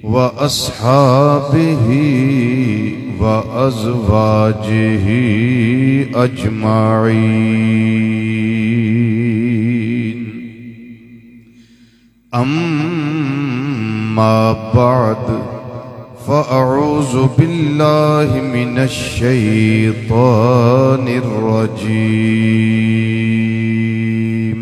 व अस्हाबिही व अज़वाजिही अजमाईन। अम्मा बाद फ़अऊज़ु बिल्लाहि मिनश्शैतानिर्रजीम।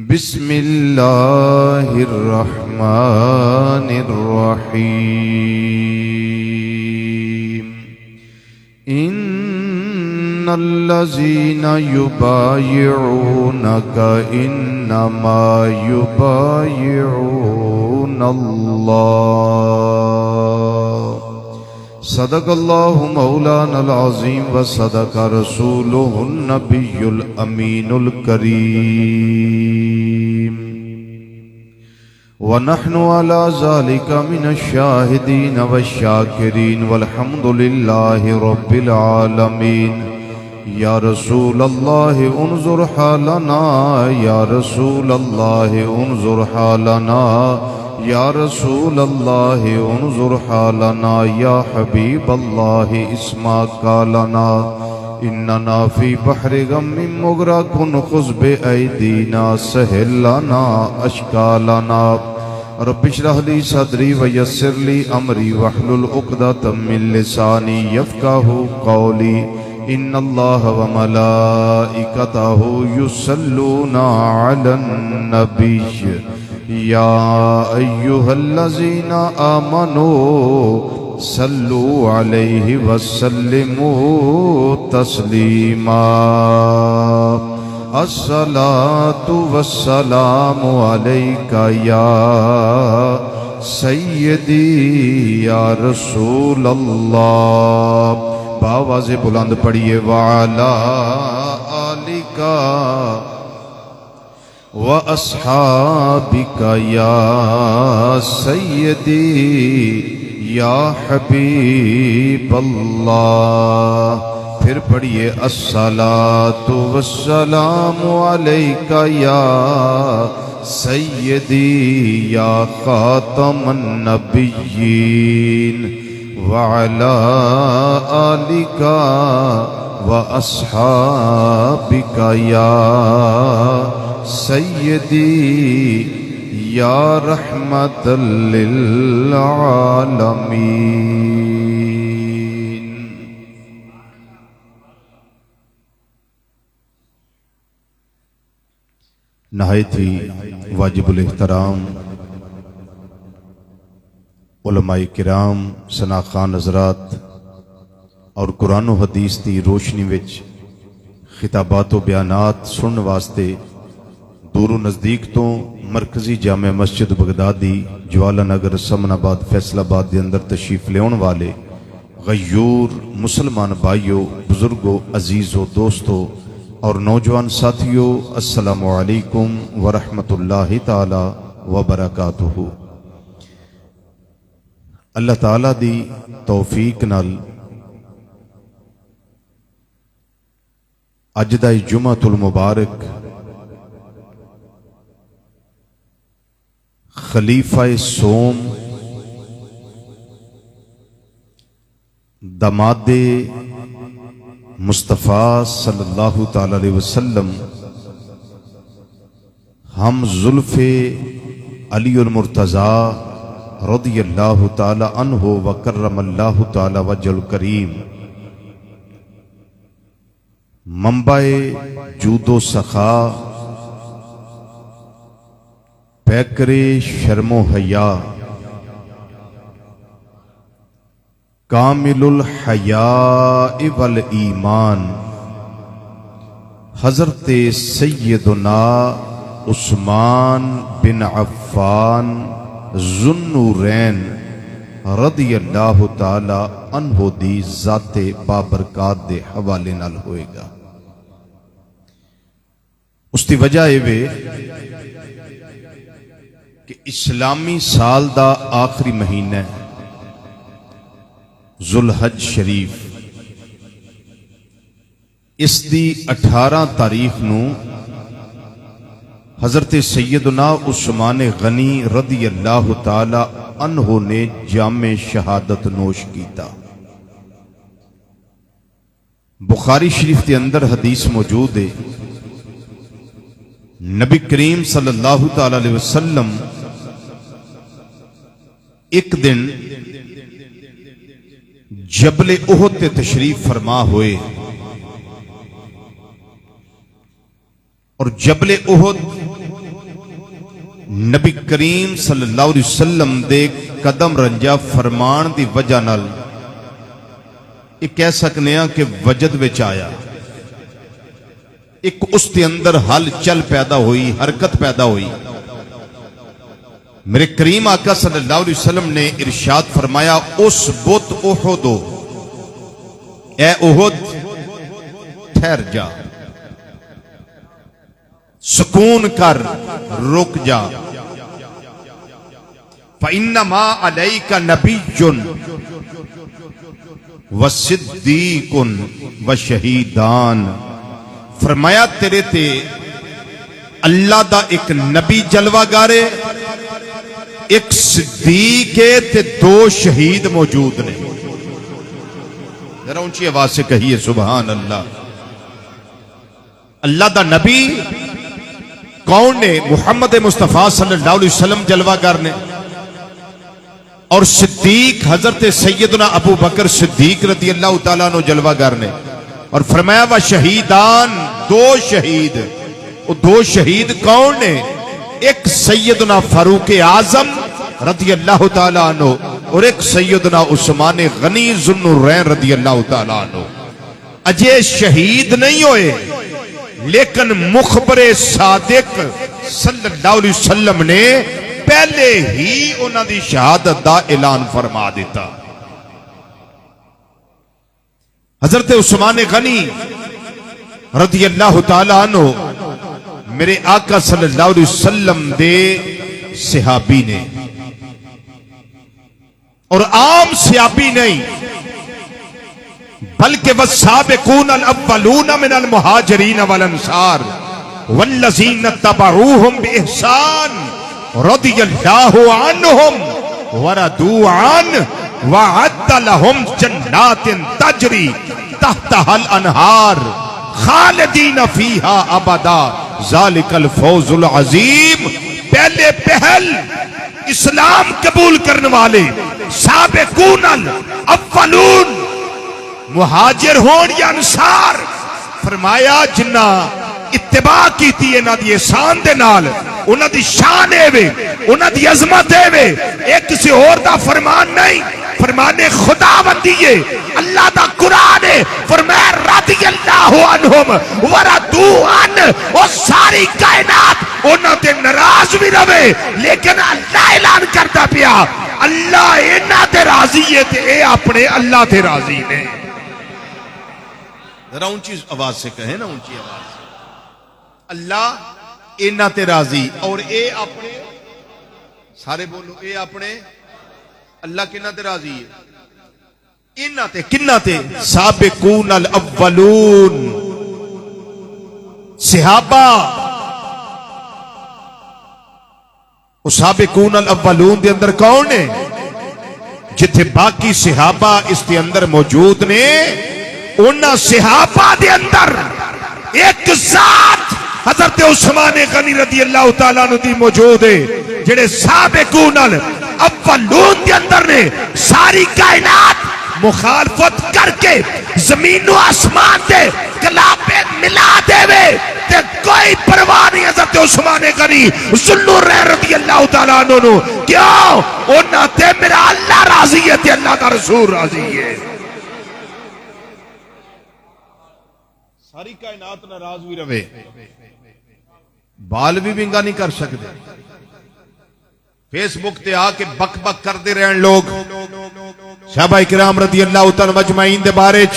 बिस्मिल्लाहिर्रहमानिर्रहीम। इन्नल्लज़ीना युबायिऊनका इन्नमा युबायिऊनल्लाह। सदक़ल्लाहु मौलानल अज़ीम व सदक़ रसूलुहुन नबियुल अमीनुल करीम। व नहनु अला ज़ालिका मिनश शाहिदीन व शाकिरीन वल्हम्दुलिल्लाहि रब्बिल आलमीन। या रसूल अल्लाह उन्ज़ुर हालना, या रसूल अल्लाह उन्ज़ुर हालना, या रसूल अल्लाह उन्ज़ुर हालना, या हबीब अल्लाह इस्मा कालना। इन्नना फी बहरि गम्मिन मुग़रक़ुन ख़ुज़ बिअयदीना सहिल लना अश्कालना। रब्बि इश्रह ली सदरी व यस्सिर ली अमरी वहलुल उक़दतम मिन लिसानी यफ़क़हू क़ौली। इन्नल्लाह व मलाइकतहू युसल्लूना अलन नबिय्य या अय्युहल्लज़ीना आमनू सल्लू अलैहि वसल्लिमू तस्लीमा। अस्सलातु वस्सलामु अलैका या सय्यदी या रसूल अल्लाह। बावाज़े बुलंद पढ़िए वाला आलिका व अस्हाबिका या सय्यदी या हबीब अल्लाह। फिर पढ़िए अस्सलातु वस्सलामु अलैका या सय्यदी या खातमन नबिय्यीन व अला आलिका व अस्हाबिका या सय्यदी या रहमतल लिल आलमीन। नहायत ही वाजिबुल एहतराम उलमाए किराम, सनाखान हज़रात और कुरान व हदीस की रोशनी विच खिताबात व बयानात सुनने वास्ते दूरों नज़दीक तो मरकजी जामे मस्जिद बगदादी ज्वाला नगर समनाबाद फैसलाबाद के अंदर तशरीफ लेने वाले गयूर मुसलमान भाइयों, बुजुर्गों, अजीज़ों, दोस्तों और नौजवान साथियों, अस्सलामु अलैकुम व रहमतुल्लाहि ताला व बरकातुहू। अल्लाह ताला दी तौफीक नाल अज दा जुमातुल मुबारक खलीफा सोम दमादे मुस्तफ़ा सल्लल्लाहु ताला अलैहि वसल्लम हम जुल्फ़े अलीउल मुर्तज़ा रज़ियल्लाहु ताला अन्हु व करमल्लाहु ताला वजहुल करीम मंबाए जूदो सखा पैकरे शर्मो हया कामिलुल हया वल ईमान हज़रत सय्यदुना उस्मान बिन अफ़्फ़ान ज़ुन्नूरैन रज़ियल्लाहु ताला अन्हु दी ज़ाते बाबरकात दे हवाले नाल होएगा। उसकी वजह यह कि इस्लामी साल दा आखिरी महीना जुलहज शरीफ इस दी 18 तारीख नूं हजरत सैयदना उस्मान गनी रदी अल्लाह ताला अन्हो ने जामे शहादत नोश कीता। बुखारी शरीफ के अंदर हदीस मौजूद है, नबी करीम सल्लल्लाहु ताला अलैहि वसल्लम एक दिन जबले उहद ते तशरीफ फरमा हुए और जबले उहद नबी करीम सल्लल्लाहु अलैहि वसल्लम दे कदम रंजा फरमान दी वजह नाल ये कह सकने कि वजद विच आया, एक उसके अंदर हलचल पैदा हुई, हरकत पैदा हुई। मेरे करीम आका सल्लल्लाहु अलैहि वसल्लम ने इरशाद फरमाया, उस बुत उहुदो, ए उहुद ठहर जा, सुकून कर, रुक जा। फइन्नमा अलैका नबिय्युन व सिद्दीकुन व शहीदान। फरमाया तेरे ते अल्लाह दा एक नबी जलवागारे, एक सिद्दीक है ते दो शहीद मौजूद ने। जरा ऊंची आवाज से कहिए सुभान अल्लाह। अल्लाह दा नबी कौन ने? मुहम्मद मुस्तफा सल्लल्लाहु अलैहि वसल्लम जलवागर ने, और सिद्दीक हजरत सैयदना अबू बकर सिद्दीक रदी अल्लाह तआला अन्हु जलवागर ने। और फरमाया व शहीदान, दो शहीद। वो दो शहीद कौन ने? एक सैयदना फारूक आजम रदी अल्लाह तआला अन्हु और एक सैयदना उस्मान गनी ज़ुन्नुरैन रदी अल्लाह तआला अन्हु। अजय शहीद नहीं होए, लेकिन मुखबरे सादिक सल्लल्लाहु अलैहि वसल्लम ने पहले ही उन्हां दी शहादत दा ऐलान फरमा दिता। हजरत उस्मान गनी रदी अल्लाह तआला अन्हु मेरे आका सल्लल्लाहु अलैहि वसल्लम दे सहाबी ने, और आम सहाबी नहीं बल्कि वस्साबिकून अल अव्वलून मिनल मुहाजिरीन वल अंसार वल्लज़ीना तबऊहुम बिइहसान रदियल्लाहु अन्हुम व रदू अन वअद्द लहुम जन्नातिन तजरी तहतहल अनहार खालिदीन फीहा अबदा ज़ालिकल फौजुल अज़ीम। पहले पहल इस्लाम कबूल करने वाले साबिकून अल अव्वलून, मुहाजिर होन या अंसार, फरमाया जिन्ना इत्तिबा कीती इन्हां दी एहसान दे नाल, उन्हां दी शान एवे, उन्हां दी अजमत एवे, एक किसी और दा फरमान नहीं, फरमाने खुदाबंदी है, अल्लाह दा कुरान है। फरमाया रदियल्लाहु अन्हुम व रदू अन, ओ सारी कायनात उन्हां ते नाराज भी रवे, लेकिन अल्लाह ऐलान करता पिया अल्लाह इन्हां ते राजी है ते ए अपने अल्लाह ते राजी ने। जरा ऊंची आवाज से कहे ना, ऊंची आवाज से, अल्लाह इन्हां ते राजी और ए अपने, सारे बोलो, ए अपने अल्लाह किन्ना ते राजी है? इन्हां ते, किन्ना ते? साबिकून अल अव्वलून, सहाबा। साबिकून अल अव्वलून दे अंदर कौन है? जिथे बाकी सहाबा इसके अंदर मौजूद ने, उन्हां सहाबा दे अंदर एक जात हजरत उस्मान गनी रदी अल्लाह तआला अन्हु दी मौजूद है, जेड़े साबिकून अल अव्वलून दे अंदर ने। सारी कायनात मुखालफत करके जमीन व आसमान दे कलापे मिला देवे ते कोई परवाह नहीं हजरत उस्मान गनी ज़ुन्नुरैन रदी अल्लाह तआला अन्हु। क्यों? उन्हां ते मेरा अल्लाह राजी है ते अल्लाह दा रसूल राजी है। सारी कायनात नाराज भी रवे, बाल भी विंगा नहीं कर सकते। फेसबुक ते आके बक बक करते रहन लोग सहाबा किराम रदी अल्लाह तआला मजमाइन दे बारे च,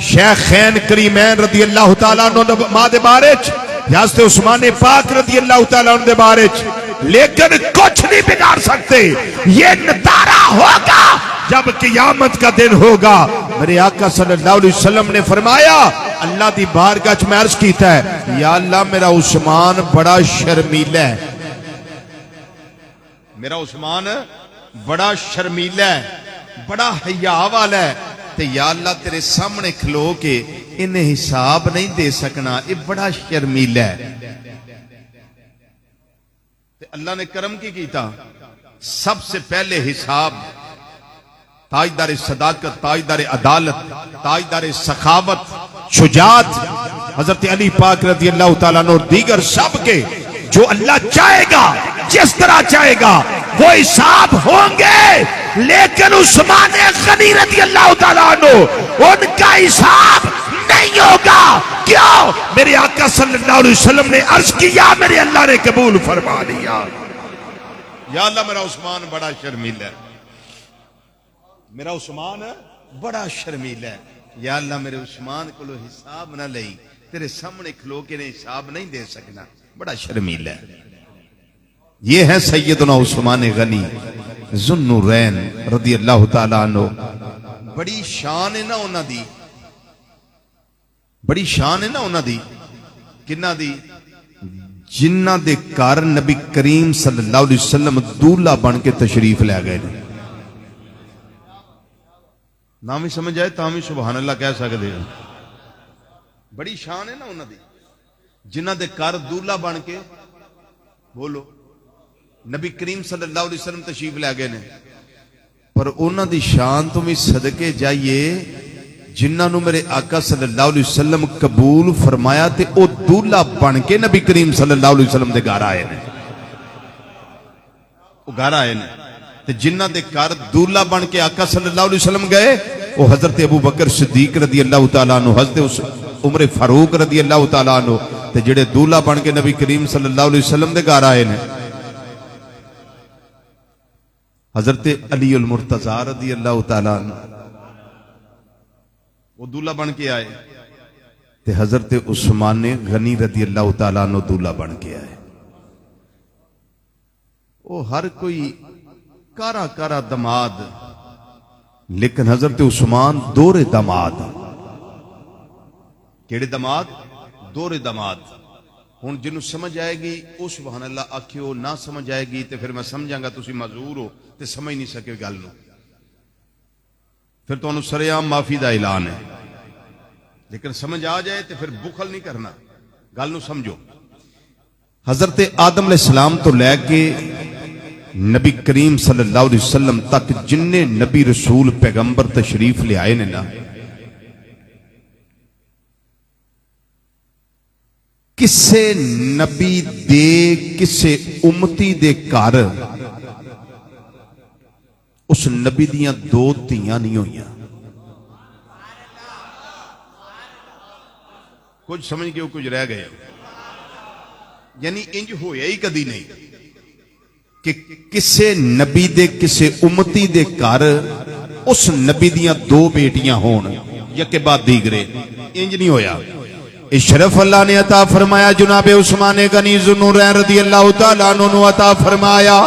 शेखैन करीमैन रदी अल्लाह तआला अन्हु मां दे बारे च, हज़रत उस्मान पाक रदी अल्लाह तआला अन्हु दे बारे च, लेकिन कुछ नहीं बिगाड़ सकते। ये नतारा होगा जब क़यामत का दिन होगा, मेरे आका सल्लल्लाहु अलैहि वसल्लम ने फरमाया, अल्लाह दी बारगाह च मैं अर्ज कीता है, या अल्लाह मेरा उस्मान बड़ा शर्मीला है, मेरा उस्मान बड़ा शर्मीला है, बड़ा हया वाला है, ते या अल्लाह तेरे सामने खलो के इन्हें हिसाब नहीं दे सकना, ये बड़ा शर्मीला है। ते अल्लाह ने करम की कीता, सबसे पहले हिसाब ताजदार सदाकत, ताजदार अदालत, ताजदार सखावत, शुजात हजरत अली पाक रज़ी अल्लाह तआला अन्हु और दीगर सब के जो अल्लाह चाहेगा, जिस तरह चाहेगा वो हिसाब होंगे, लेकिन उस्मान गनी रज़ी अल्लाह तआला अन्हु उनका हिसाब नहीं होगा। क्यों? मेरे आका सल्लल्लाहु अलैहि वसल्लम ने अर्ज किया, मेरे अल्लाह ने कबूल फरमा लिया। या अल्लाह मेरा उस्मान बड़ा शर्मीला है, मेरा उस्मान बड़ा शर्मीला है, या अल्लाह मेरे उस्मान को हिसाब ना लई, तेरे सामने खलो के ने हिसाब नहीं दे सकना, बड़ा शर्मीला है। ये है सैयदना उस्मान गनी ज़ुन्नुरैन रज़ी अल्लाह तआला अन्हु। बड़ी शान है ना उन्हां दी, बड़ी शान है ना उन्हां दी, किन्ना दी? जिन्हां दे घर नबी करीम सल्लल्लाहु अलैहि वसल्लम दूल्हा बन के तशरीफ लै गए। ना भी समझ आए तां भी सुभान अल्लाह कह सकते हो। बड़ी शान है ना उन्हां दी, जिन्हां दे घर दूल्हा बन के, बोलो, नबी करीम सल्लल्लाहु अलैहि वसल्लम तशरीफ लै गए ने। पर उन्हां दी शान तो भी सदके जाइए जिन्होंने मेरे आका सल्लल्लाहु अलैहि वसल्लम कबूल फरमाया ते ओ दूल्हा बन के नबी करीम सल्लल्लाहु अलैहि वसल्लम दे घर आए ने, वो घर आए ने। ते जिन्हां दे घर दूल्हा बन के आका सल्लल्लाहु अलैहि वसल्लम गए, वो हजरत अबू बकर सिद्दीक रज़ी अल्लाह तआला अन्हु, हजरत उमर फारूक रज़ी अल्लाह तआला अन्हु, ते जेड़े दूल्हा बन के नबी करीम सल्लल्लाहु अलैहि वसल्लम दे घर आए ने, हजरत अली अल मुर्तजा रज़ी अल्लाह तआला अन्हु, वो दूल्हा बन के आए, ते हजरत उस्मान गनी रज़ी अल्लाह तआला अन्हु दूल्हा बन के आए। वो हर कोई कारा कारा दमाद, लेकिन हजरत उस्मान दोहरे दमाद। केड़े दमाद? दोहरे दमाद। हुण जिन्हों समझ आएगी वो सुभान अल्लाह आखियो, ना समझ आएगी तो फिर मैं समझांगा तुसी माजूर हो ते समझ नहीं सके गल नूं, फिर तुहानूं सरेआम माफी का ऐलान है। लेकिन समझ आ जाए तो फिर बुखल नहीं करना, गल नूं समझो। हजरत आदम अलैहिस्सलाम तो लैके नबी करीम सल्लल्लाहु अलैहि वसल्लम तक जिन्ने नबी रसूल पैगंबर तशरीफ ले आए ने ना, किसे नबी दे किसे उम्मती दे घर उस नबी दियां दो धीयां नहीं होइयां। कुछ समझ गए, कुछ रह गए। यानी इंज होया ही कदी नहीं कि किसे नबी दे किसे उम्मती दे घर उस नबी दियां दो बेटियां होन या के बाद दीगरे, इंज नहीं होया। इशरफ अल्लाह ने अता फरमाया, जुनाबे उस्मान गनी ज़ुन्नुरैन रज़ी अल्लाह तआला अन्हु अता फरमाया।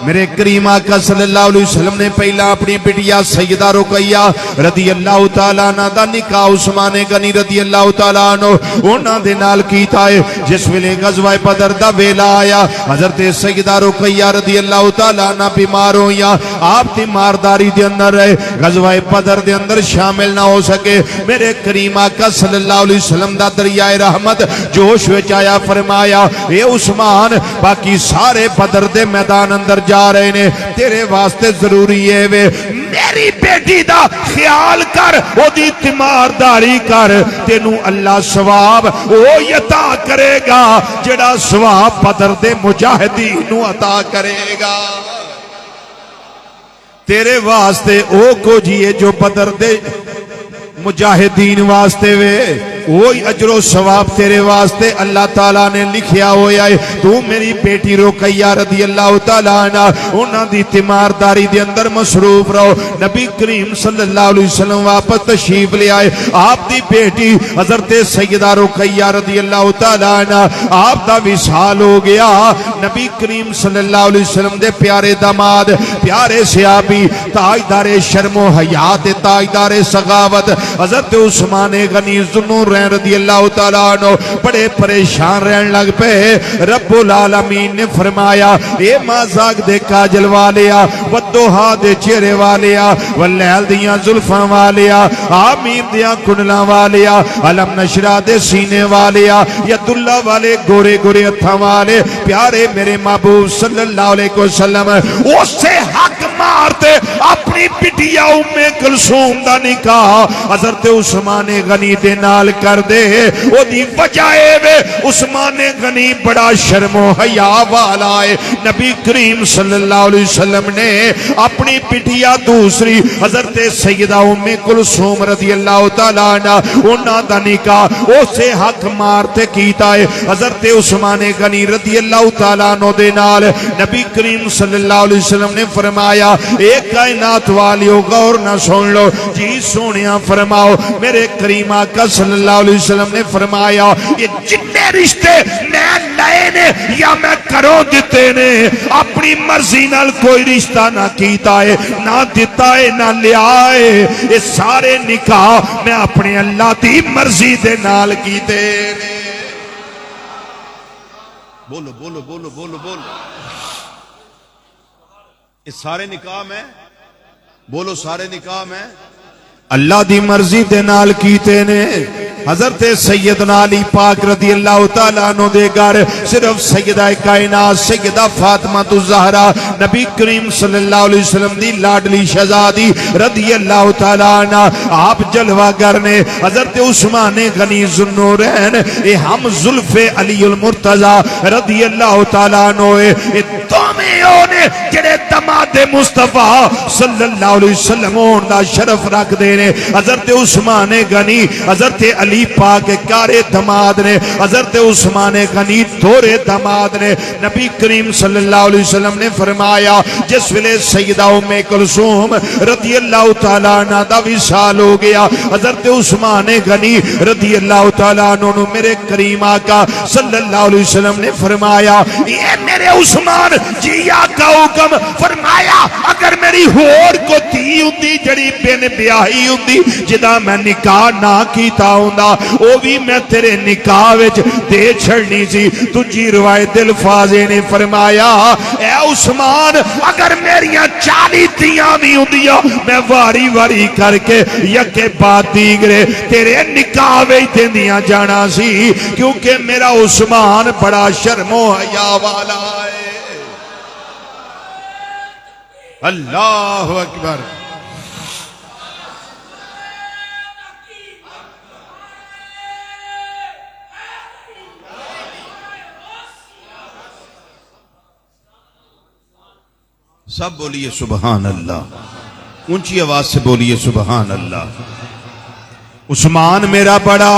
मेरे करीम आका सल्लल्लाहु अलैहि वसल्लम ने पहला अपनी बिटिया सैयदा रुकैया रज़ी अल्लाह तआला अन्हा दा निकाह उस्मान गनी रज़ी अल्लाह तआला अन्हु उन्हां दे नाल कीता है। जिस वेले गज़वा बदर दा वेला आया, हजरत सैयदा रुकैया रज़ी अल्लाह तआला अन्हा बीमार होइयां, आप तीमारदारी दे अंदर रहे, गज़वा बदर दे अंदर शामिल ना हो सके। मेरे करीम आका सल्लल्लाहु अलैहि वसल्लम दा दरियाए रहमत जोश विच आया, फरमाया, ए उस्मान, बाकी सारे बदर दे मैदान अंदर जा रहे ने, तेरे वास्ते जरूरी है वे मेरी बेटी दा ख्याल कर, ओदी तीमारदारी कर, तेनू अल्लाह सवाब ओ अता करेगा जेड़ा सवाब बदर दे मुजाहिदीन नू अता करेगा। तेरे वास्ते ओ को जिए जो बदर दे मुजाहिदीन वास्ते वे। वही अजरो सवाब तेरे वास्ते अल्लाह ताला ने लिखिया होया है। तू मेरी बेटी रुकैया रदी अल्लाह ताला अन्हा उन्हां दी तीमारदारी दे अंदर मसरूफ रहो। नबी करीम सल्लल्लाहु अलैहि वसल्लम वापस तशरीफ ले आए। आप दी बेटी हजरत सैयदा रुकैया रदी अल्लाह ताला अन्हा आप दा विसाल हो गया। नबी करीम सल्लल्लाहु अलैहि वसल्लम दे प्यारे दामाद प्यारे सहाबी ताजदारे शर्मो हयात ताजदारे सगावत हजरत उस्मान गनी ज़ुन्नूरैन रदी अल्लाह तआला अन्हु बड़े परेशान रहने लग पे। रब्बुल आलमीन ने फरमाया ए माज़ाक दे काजल वालिया वद्दोहा दे चेहरे वालिया वलैल दियां जुल्फां वालिया आमीर दियां कुंडलां वालिया अलम नशरा दे सीने वालिया यदुल्ला वाले गोरे गोरे हत्थां वाले प्यारे मेरे महबूब सल्लल्लाहु अलैहि वसल्लम उससे हक मारते अपनी बिटिया उम्मे कुलसूम दा निकाह हजरत उस्मान गनी दे नाल कर दे। ओदी वजह वे उस्मान गनी बड़ा शर्मो हया वाला है। नबी करीम सल्लल्लाहु अलैहि वसल्लम ने अपनी बिटिया दूसरी हजरत सैयदा उम्मे कुलसूम रज़ी अल्लाह तआला अन्हा उन्हां दा निकाह उसे हक मारते कीता है हजरत उस्मान गनी रज़ी अल्लाह तआला अन्हु दे नाल। नबी करीम सल्लल्लाहु अलैहि वसल्लम ने फरमाया एक कायनात वालियो गौर ना सुन लो जी सोनिया फरमाओ मेरे करीम आका सल्लल्लाहु अलैहि वसल्लम ने फरमाया ये जितने रिश्ते मैं लाए ने या मैं करो दिते ने अपनी मर्जी नाल कोई रिश्ता ना कीता है ना दिता है ना लिया है। ये सारे निकाह मैं अपने अल्लाह दी मर्जी दे नाल कीते ने। बोलो बोलो बोलो बोलो बोलो ये सारे निकाह में बोलो सारे निकाह में अल्लाह दी मर्जी दे नाल कीते ने। हजरत सैयदना अली पाक रदी अल्लाह तआला अन्हु दे घर सिर्फ सैयदा कायनात सैयदा फातिमा तु ज़हरा नबी करीम सल्लल्लाहु अलैहि वसल्लम दी लाडली शहजादी रदी अल्लाह तआला अन्हा आप जलवागर ने हजरत उस्मान गनी ज़ुन्नूरैन ए हम जुल्फे अलीउल मुर्तज़ा रदी अल्लाह तआला अन्हु ए दोवें ने जेड़े दमादे मुस्तफा सल्लल्लाहु अलैहि वसल्लम होण दा शरफ रखदे ने। हजरत उस्मान गनी हजरत अली पाक कारे दमाद ने हजरत उस्मान गनी दोरे दमाद ने। नबी करीम सल्लल्लाहु अलैहि वसल्लम ने फरमाया जिस वेले सैयदा उम्मे कुलसूम रज़ी अल्लाह तआला अन्हा दा विसाल हो गया हजरत उस्मान गनी रज़ी अल्लाह तआला अन्हु मेरे करीम आका सल्लल्लाहु अलैहि वसल्लम ने फरमाया ये मेरे उस्मान जी आका हुक्म फरमाया अगर मेरी होर को धी हुंदी जड़ी बिन ब्याही हुंदी जिदा मैं निकाह ना कीता हुंदा ओ भी मैं तेरे निकाह विच दे छड़नी सी। दूजी रिवायत अल्फाज़े ने फरमाया ए उस्मान अगर मेरियां 40 धीयां भी हुंदियां मैं वारी वारी करके यके बाद दीगरे तेरे निकाह विच देंदियां जाना सी क्योंकि मेरा उस्मान बड़ा शर्मो हया वाला है। अल्लाहु अकबर। सब बोलिए सुबहान अल्लाह, ऊंची आवाज से बोलिए सुबहान अल्लाह। उस्मान मेरा बड़ा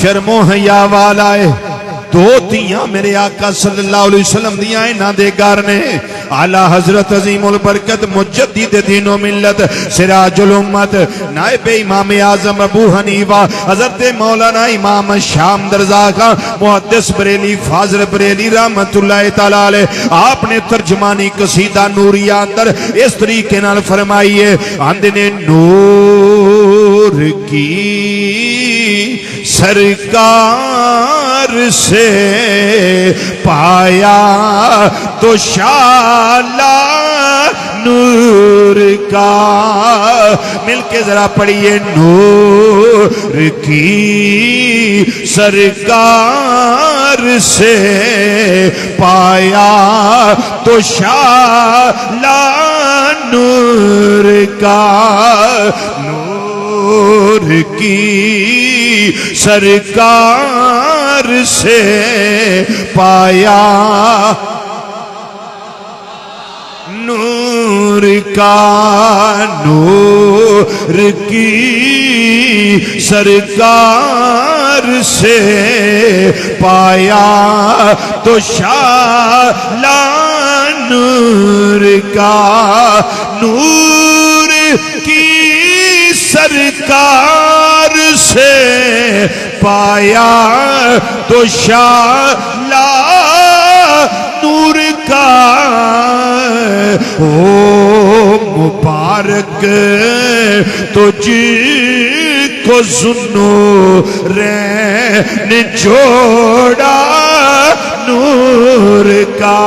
शर्मो हया वाला है। दो तियां मेरे आका सल्लल्लाहु अलैहि वसल्लम दियां इन्हां दे घर ने। आला हजरत अजीमुल बरकत मुजद्दिद दीनो मिल्लत सिराजुल उम्मत नायब इमाम आजम अबू हनीफा हजरत मौलाना इमाम शाम दरजा का मुहद्दिस बरेली फाजिल बरेली रहमतुल्लाह तआला अलैह आपने तर्जमानी कसीदा नूरिया अंदर इस तरीके नाल फरमाई है आंदे ने नूर की सरकार से पाया तो शाला नूर का। मिलके जरा पढ़िए नूर की सरकार से पाया तो शाला नूर का। नूर की सरकार से पाया नूर का। नूर की सरकार से पाया तो शाला नूर का, नूर की सरकार से पाया तो शाला नूर का। ओ मुबारक तुझको सुनो रे ने जोड़ा नूर का।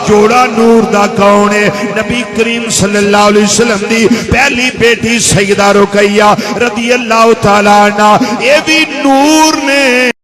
जोड़ा नूर दा कौन है? नबी करीम सल्लल्लाहु अलैहि वसल्लम दी पहली बेटी सैयदा रुकैया रज़ी अल्लाह तआला अन्हा, ये भी नूर ने।